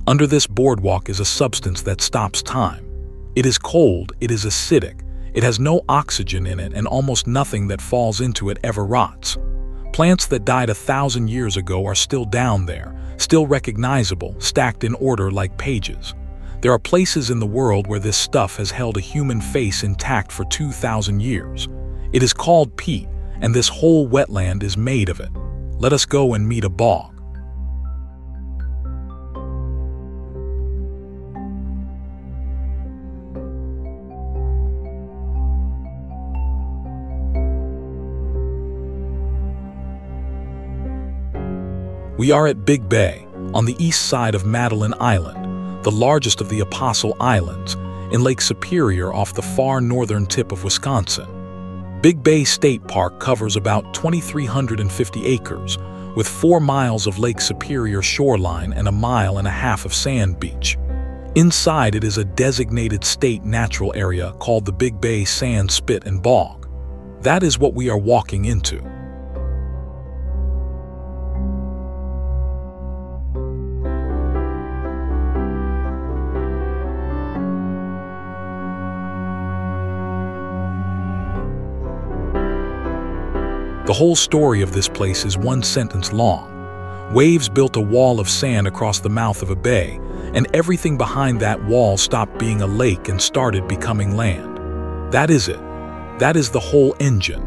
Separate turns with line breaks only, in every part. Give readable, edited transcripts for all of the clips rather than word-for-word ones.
Under this boardwalk is a substance that stops time. It is cold, it is acidic, it has no oxygen in it, and almost nothing that falls into it ever rots. Plants that died 1,000 years ago are still down there, still recognizable, stacked in order like pages. There are places in the world where this stuff has held a human face intact for 2,000 years. It is called peat, and this whole wetland is made of it. Let us go and meet a bog. We are at Big Bay, on the east side of Madeline Island, the largest of the Apostle Islands, in Lake Superior off the far northern tip of Wisconsin. Big Bay State Park covers about 2,350 acres, with 4 miles of Lake Superior shoreline and 1.5 miles of sand beach. Inside it is a designated state natural area called the Big Bay Sand Spit and Bog. That is what we are walking into. The whole story of this place is one sentence long. Waves built a wall of sand across the mouth of a bay, and everything behind that wall stopped being a lake and started becoming land. That is it. That is the whole engine.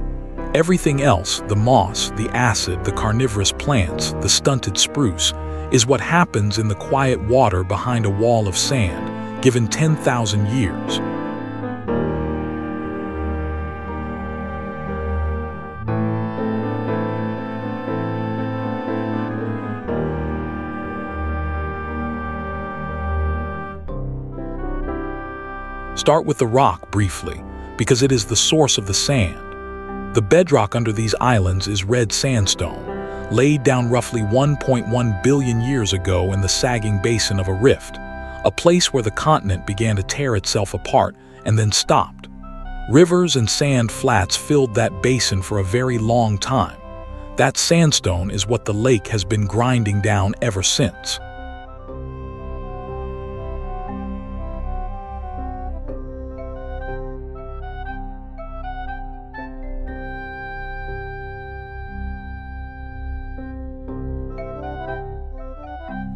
Everything else, the moss, the acid, the carnivorous plants, the stunted spruce, is what happens in the quiet water behind a wall of sand, given 10,000 years. Start with the rock briefly, because it is the source of the sand. The bedrock under these islands is red sandstone, laid down roughly 1.1 billion years ago in the sagging basin of a rift, a place where the continent began to tear itself apart and then stopped. Rivers and sand flats filled that basin for a very long time. That sandstone is what the lake has been grinding down ever since.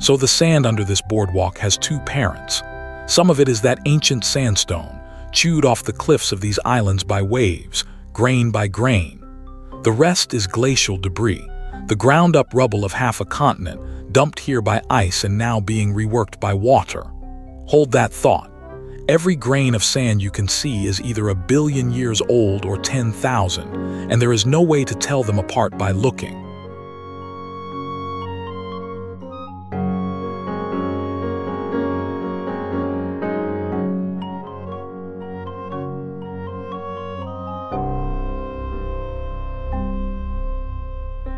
So the sand under this boardwalk has 2 parents. Some of it is that ancient sandstone, chewed off the cliffs of these islands by waves, grain by grain. The rest is glacial debris, the ground-up rubble of half a continent, dumped here by ice and now being reworked by water. Hold that thought. Every grain of sand you can see is either 1 billion years old or 10,000, and there is no way to tell them apart by looking.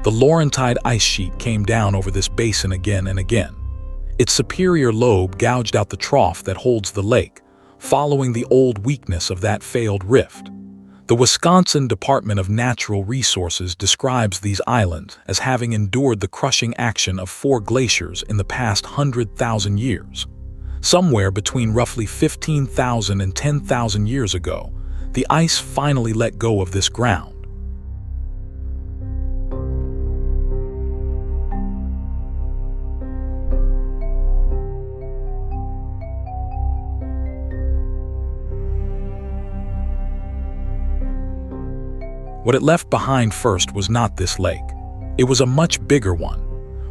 The Laurentide ice sheet came down over this basin again and again. Its superior lobe gouged out the trough that holds the lake, following the old weakness of that failed rift. The Wisconsin Department of Natural Resources describes these islands as having endured the crushing action of 4 glaciers in the past 100,000 years. Somewhere between roughly 15,000 and 10,000 years ago, the ice finally let go of this ground. What it left behind first was not this lake. It was a much bigger one.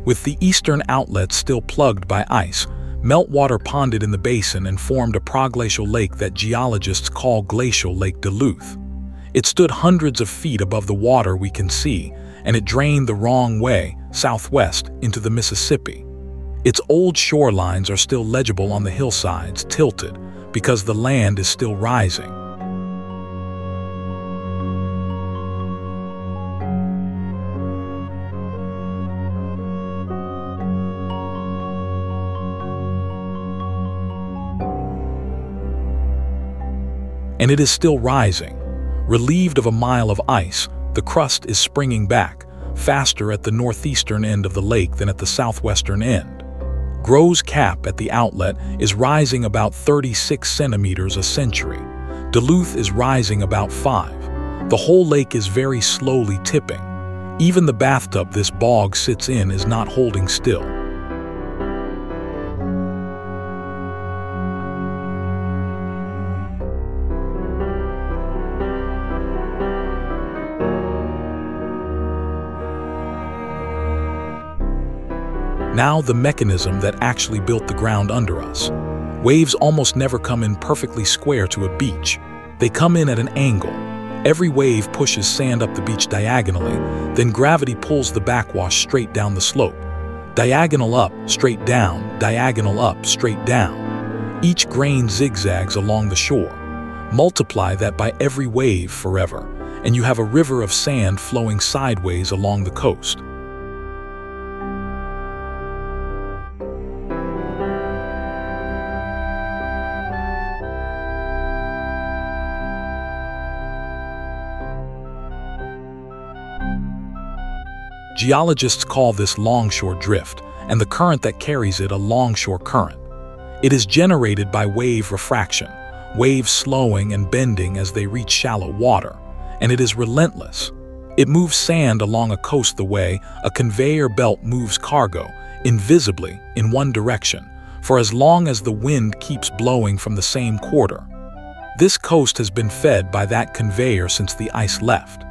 With the eastern outlet still plugged by ice, meltwater ponded in the basin and formed a proglacial lake that geologists call Glacial Lake Duluth. It stood hundreds of feet above the water we can see, and it drained the wrong way, southwest, into the Mississippi. Its old shorelines are still legible on the hillsides, tilted, because the land is still rising. And it is still rising. Relieved of 1 mile of ice, the crust is springing back, faster at the northeastern end of the lake than at the southwestern end. Gro's Cap at the outlet is rising about 36 centimeters a century. Duluth is rising about 5. The whole lake is very slowly tipping. Even the bathtub this bog sits in is not holding still. Now the mechanism that actually built the ground under us. Waves almost never come in perfectly square to a beach. They come in at an angle. Every wave pushes sand up the beach diagonally, then gravity pulls the backwash straight down the slope. Diagonal up, straight down, diagonal up, straight down. Each grain zigzags along the shore. Multiply that by every wave forever, and you have a river of sand flowing sideways along the coast. Geologists call this Longshore Drift, and the current that carries it a longshore current. It is generated by wave refraction, waves slowing and bending as they reach shallow water, and it is relentless. It moves sand along a coast the way a conveyor belt moves cargo, invisibly, in one direction, for as long as the wind keeps blowing from the same quarter. This coast has been fed by that conveyor since the ice left.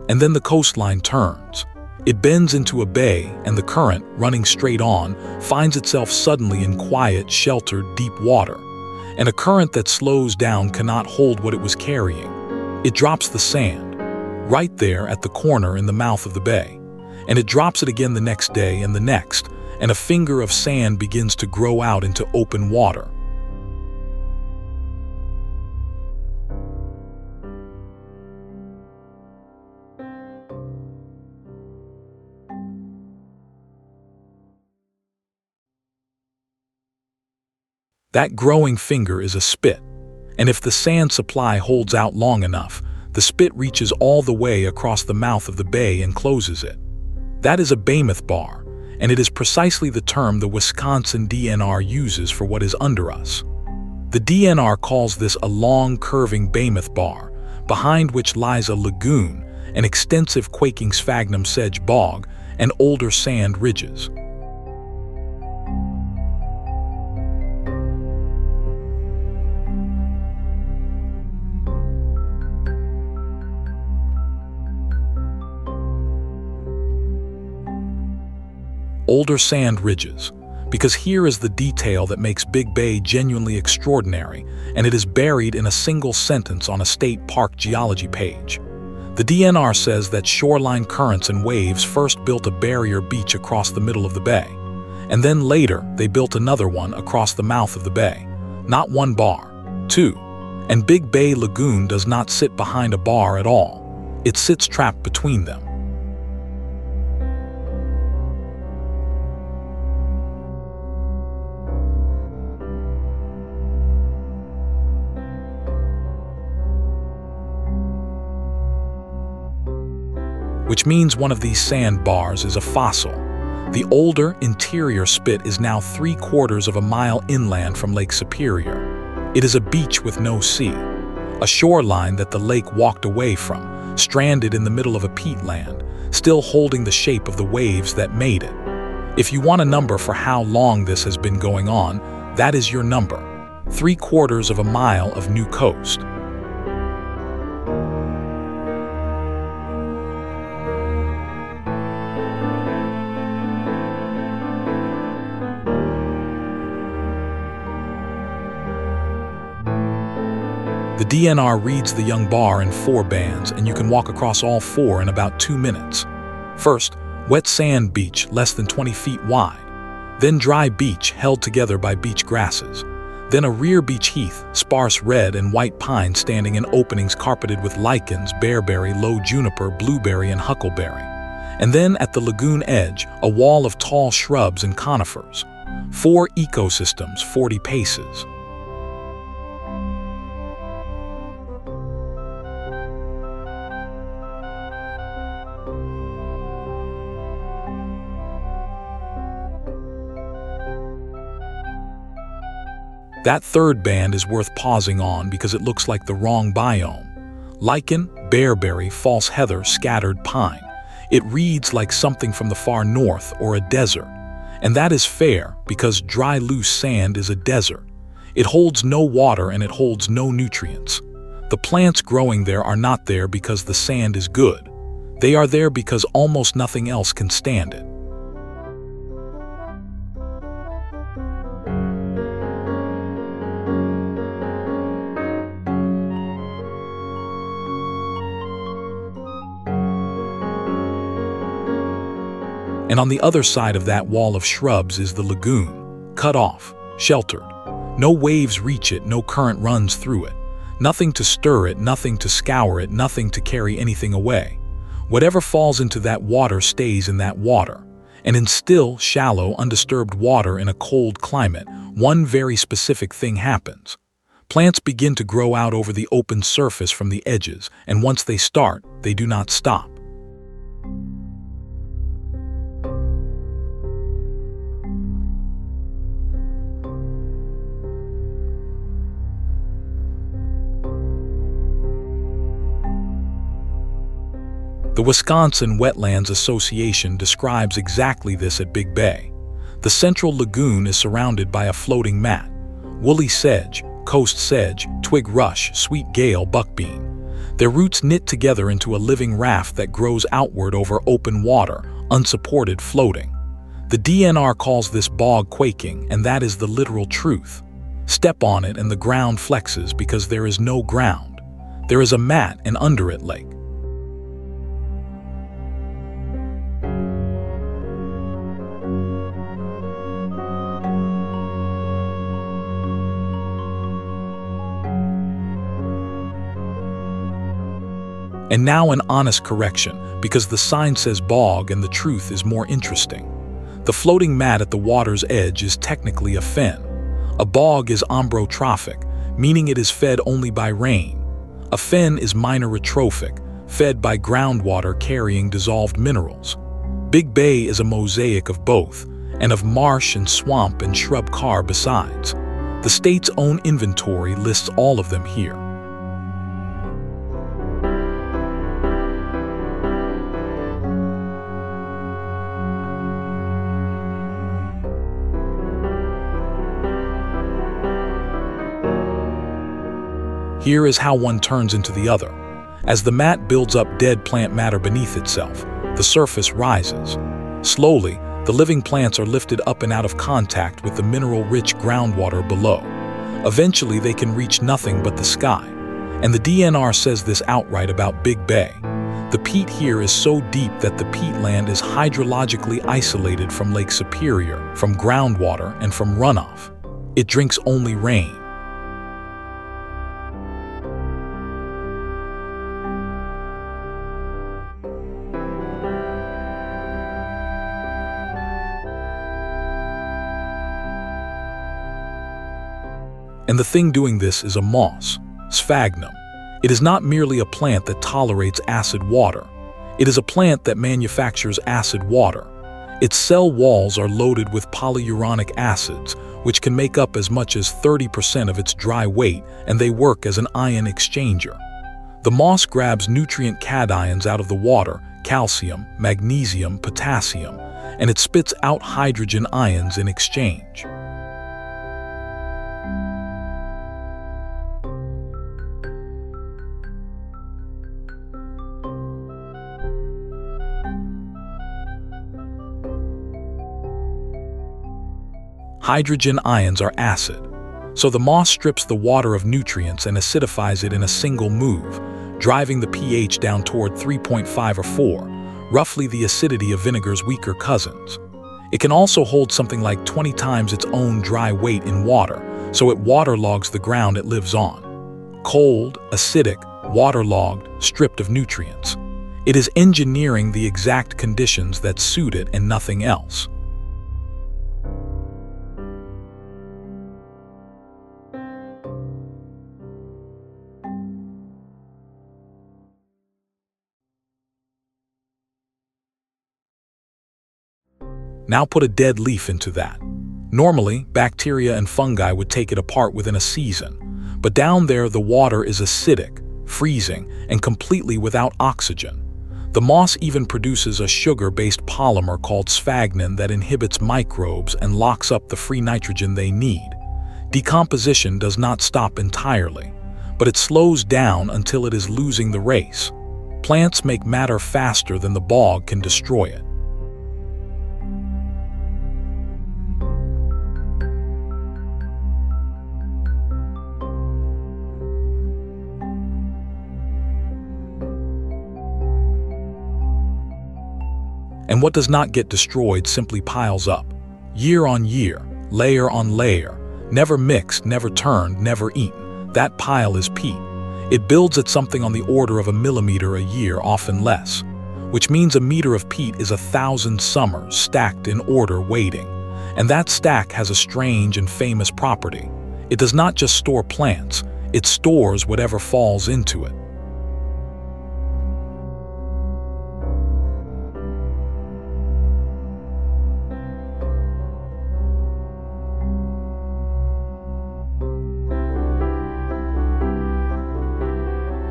And then the coastline turns. It bends into a bay, and the current, running straight on, finds itself suddenly in quiet, sheltered, deep water. And a current that slows down cannot hold what it was carrying. It drops the sand, right there at the corner in the mouth of the bay. And it drops it again the next day and the next, and a finger of sand begins to grow out into open water. That growing finger is a spit, and if the sand supply holds out long enough, the spit reaches all the way across the mouth of the bay and closes it. That is a Baymouth Bar, and it is precisely the term the Wisconsin DNR uses for what is under us. The DNR calls this a long, curving Baymouth Bar, behind which lies a lagoon, an extensive quaking sphagnum sedge bog, and older sand ridges. Older sand ridges, because here is the detail that makes Big Bay genuinely extraordinary, and it is buried in a single sentence on a state park geology page. The DNR says that shoreline currents and waves first built a barrier beach across the middle of the bay, and then later they built another one across the mouth of the bay. Not one bar, two. And Big Bay Lagoon does not sit behind a bar at all. It sits trapped between them. Which means one of these sandbars is a fossil. The older, interior spit is now 3/4 of a mile inland from Lake Superior. It is a beach with no sea, a shoreline that the lake walked away from, stranded in the middle of a peat land, still holding the shape of the waves that made it. If you want a number for how long this has been going on, that is your number. 3/4 of a mile of new coast. The DNR reads the young bar in 4 bands, and you can walk across all 4 in about 2 minutes. First, wet sand beach less than 20 feet wide. Then dry beach held together by beach grasses. Then a rear beach heath, sparse red and white pine standing in openings carpeted with lichens, bearberry, low juniper, blueberry, and huckleberry. And then at the lagoon edge, a wall of tall shrubs and conifers. 4 ecosystems, 40 paces. That third band is worth pausing on because it looks like the wrong biome. Lichen, bearberry, false heather, scattered pine. It reads like something from the far north or a desert. And that is fair because dry, loose sand is a desert. It holds no water and it holds no nutrients. The plants growing there are not there because the sand is good. They are there because almost nothing else can stand it. And on the other side of that wall of shrubs is the lagoon, cut off, sheltered. No waves reach it, no current runs through it. Nothing to stir it, nothing to scour it, nothing to carry anything away. Whatever falls into that water stays in that water. And in still, shallow, undisturbed water in a cold climate, one very specific thing happens. Plants begin to grow out over the open surface from the edges, and once they start, they do not stop. The Wisconsin Wetlands Association describes exactly this at Big Bay. The central lagoon is surrounded by a floating mat. Woolly sedge, coast sedge, twig rush, sweet gale, buckbean. Their roots knit together into a living raft that grows outward over open water, unsupported, floating. The DNR calls this bog quaking, and that is the literal truth. Step on it and the ground flexes because there is no ground. There is a mat and under it lake. And now an honest correction, because the sign says bog and the truth is more interesting. The floating mat at the water's edge is technically a fen. A bog is ambrotrophic, meaning it is fed only by rain. A fen is minerotrophic, fed by groundwater carrying dissolved minerals. Big Bay is a mosaic of both, and of marsh and swamp and shrub car besides. The state's own inventory lists all of them here. Here is how one turns into the other. As the mat builds up dead plant matter beneath itself, the surface rises. Slowly, the living plants are lifted up and out of contact with the mineral-rich groundwater below. Eventually, they can reach nothing but the sky. And the DNR says this outright about Big Bay. The peat here is so deep that the peatland is hydrologically isolated from Lake Superior, from groundwater, and from runoff. It drinks only rain. And the thing doing this is a moss, sphagnum. It is not merely a plant that tolerates acid water. It is a plant that manufactures acid water. Its cell walls are loaded with polyuronic acids, which can make up as much as 30% of its dry weight, and they work as an ion exchanger. The moss grabs nutrient cations out of the water, calcium, magnesium, potassium, and it spits out hydrogen ions in exchange. Hydrogen ions are acid, so the moss strips the water of nutrients and acidifies it in a single move, driving the pH down toward 3.5 or 4, roughly the acidity of vinegar's weaker cousins. It can also hold something like 20 times its own dry weight in water, so it waterlogs the ground it lives on. Cold, acidic, waterlogged, stripped of nutrients. It is engineering the exact conditions that suit it and nothing else. Now put a dead leaf into that. Normally, bacteria and fungi would take it apart within a season, but down there the water is acidic, freezing, and completely without oxygen. The moss even produces a sugar-based polymer called sphagnum that inhibits microbes and locks up the free nitrogen they need. Decomposition does not stop entirely, but it slows down until it is losing the race. Plants make matter faster than the bog can destroy it. And what does not get destroyed simply piles up. Year on year, layer on layer, never mixed, never turned, never eaten. That pile is peat. It builds at something on the order of 1 millimeter a year, often less, which means a meter of peat is 1,000 summers stacked in order waiting. And that stack has a strange and famous property. It does not just store plants, it stores whatever falls into it.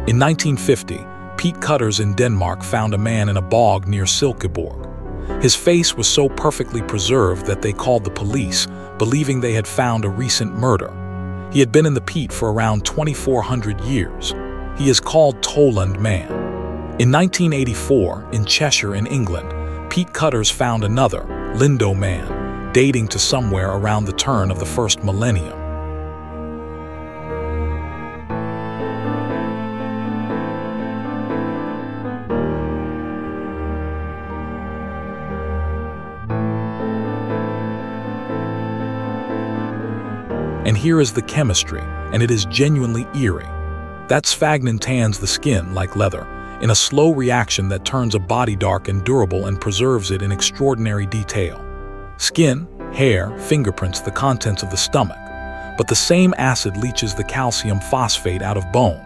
In 1950, peat cutters in Denmark found a man in a bog near Silkeborg. His face was so perfectly preserved that they called the police, believing they had found a recent murder. He had been in the peat for around 2,400 years. He is called Toland Man. In 1984, in Cheshire in England, peat cutters found another, Lindo Man, dating to somewhere around the turn of the first millennium. And here is the chemistry, and it is genuinely eerie. That sphagnum tans the skin like leather, in a slow reaction that turns a body dark and durable and preserves it in extraordinary detail. Skin, hair, fingerprints, the contents of the stomach. But the same acid leaches the calcium phosphate out of bone.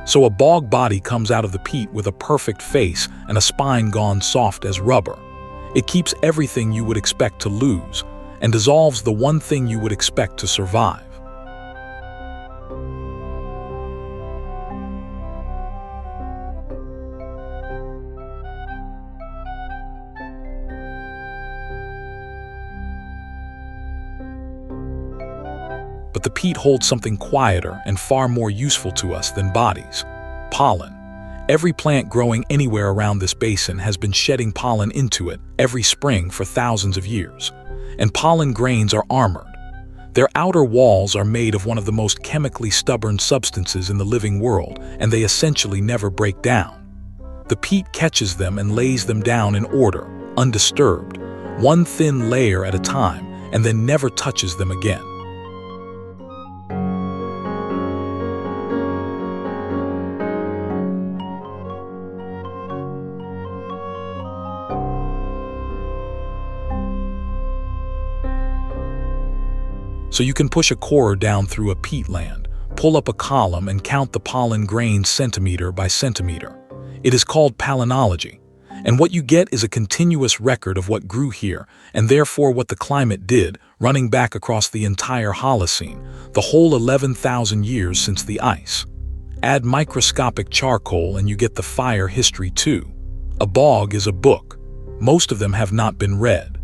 So a bog body comes out of the peat with a perfect face and a spine gone soft as rubber. It keeps everything you would expect to lose, and dissolves the one thing you would expect to survive. But the peat holds something quieter and far more useful to us than bodies: pollen. Every plant growing anywhere around this basin has been shedding pollen into it every spring for thousands of years. And pollen grains are armored. Their outer walls are made of one of the most chemically stubborn substances in the living world, and they essentially never break down. The peat catches them and lays them down in order, undisturbed, one thin layer at a time, and then never touches them again. So you can push a corer down through a peatland, pull up a column and count the pollen grains centimeter by centimeter. It is called palynology, and what you get is a continuous record of what grew here, and therefore what the climate did, running back across the entire Holocene, the whole 11,000 years since the ice. Add microscopic charcoal and you get the fire history too. A bog is a book. Most of them have not been read.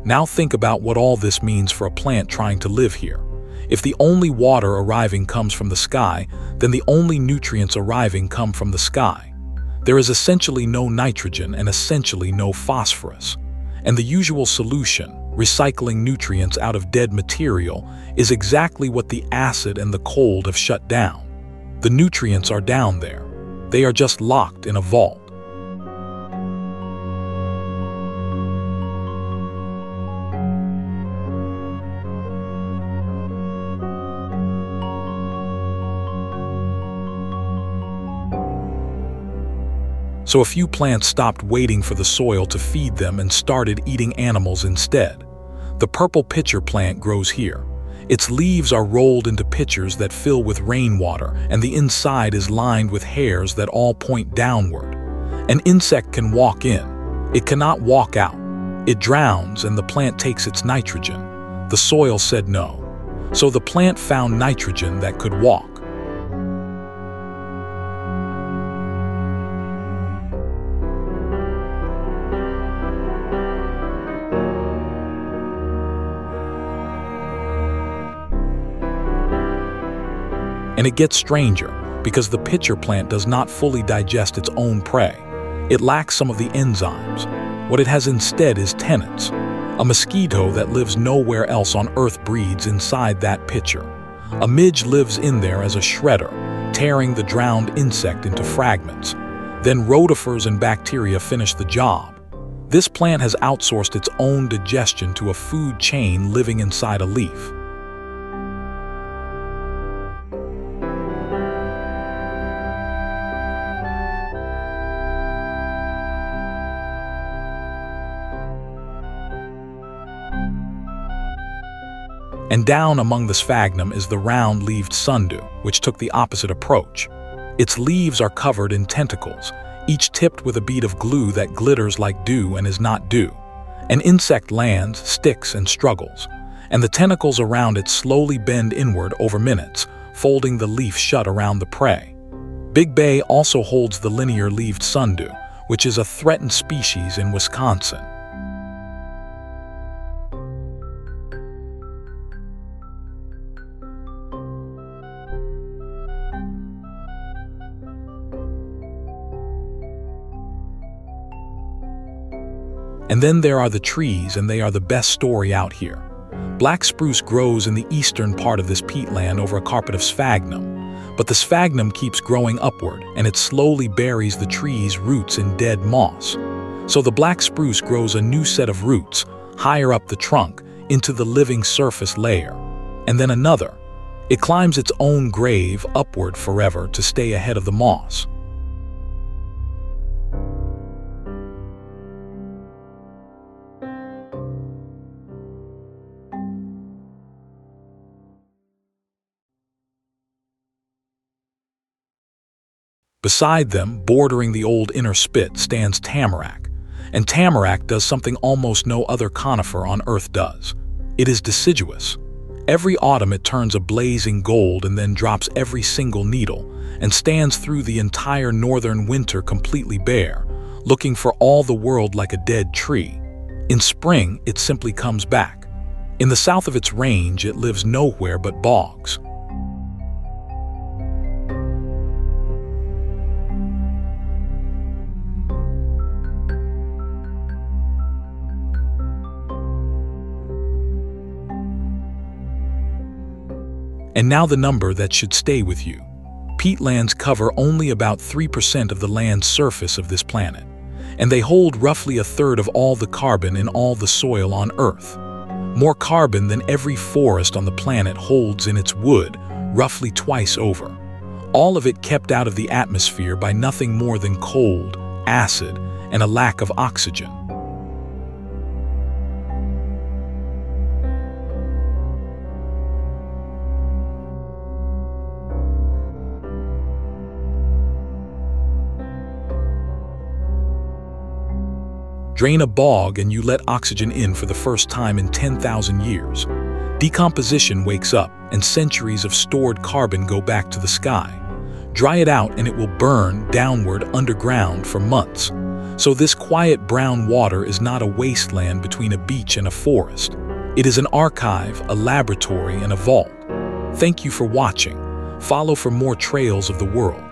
Now think about what all this means for a plant trying to live here. If the only water arriving comes from the sky, then the only nutrients arriving come from the sky. There is essentially no nitrogen and essentially no phosphorus. And the usual solution, recycling nutrients out of dead material, is exactly what the acid and the cold have shut down. The nutrients are down there. They are just locked in a vault. So a few plants stopped waiting for the soil to feed them and started eating animals instead. The purple pitcher plant grows here. Its leaves are rolled into pitchers that fill with rainwater, and the inside is lined with hairs that all point downward. An insect can walk in. It cannot walk out. It drowns, and the plant takes its nitrogen. The soil said no. So the plant found nitrogen that could walk. And it gets stranger, because the pitcher plant does not fully digest its own prey. It lacks some of the enzymes. What it has instead is tenants. A mosquito that lives nowhere else on Earth breeds inside that pitcher. A midge lives in there as a shredder, tearing the drowned insect into fragments. Then rotifers and bacteria finish the job. This plant has outsourced its own digestion to a food chain living inside a leaf. And down among the sphagnum is the round-leaved sundew, which took the opposite approach. Its leaves are covered in tentacles, each tipped with a bead of glue that glitters like dew and is not dew. An insect lands, sticks, and struggles, and the tentacles around it slowly bend inward over minutes, folding the leaf shut around the prey. Big Bay also holds the linear-leaved sundew, which is a threatened species in Wisconsin. And then there are the trees, and they are the best story out here. Black spruce grows in the eastern part of this peatland over a carpet of sphagnum, but the sphagnum keeps growing upward, and it slowly buries the tree's roots in dead moss. So the black spruce grows a new set of roots, higher up the trunk, into the living surface layer. And then another. It climbs its own grave upward forever to stay ahead of the moss. Beside them, bordering the old inner spit, stands tamarack. And tamarack does something almost no other conifer on Earth does. It is deciduous. Every autumn it turns a blazing gold and then drops every single needle, and stands through the entire northern winter completely bare, looking for all the world like a dead tree. In spring, it simply comes back. In the south of its range, it lives nowhere but bogs. And now the number that should stay with you. Peatlands cover only about 3% of the land's surface of this planet, and they hold roughly a third of all the carbon in all the soil on Earth. More carbon than every forest on the planet holds in its wood, roughly twice over. All of it kept out of the atmosphere by nothing more than cold, acid, and a lack of oxygen. Drain a bog and you let oxygen in for the first time in 10,000 years. Decomposition wakes up and centuries of stored carbon go back to the sky. Dry it out and it will burn downward underground for months. So this quiet brown water is not a wasteland between a beach and a forest. It is an archive, a laboratory, and a vault. Thank you for watching. Follow for more trails of the world.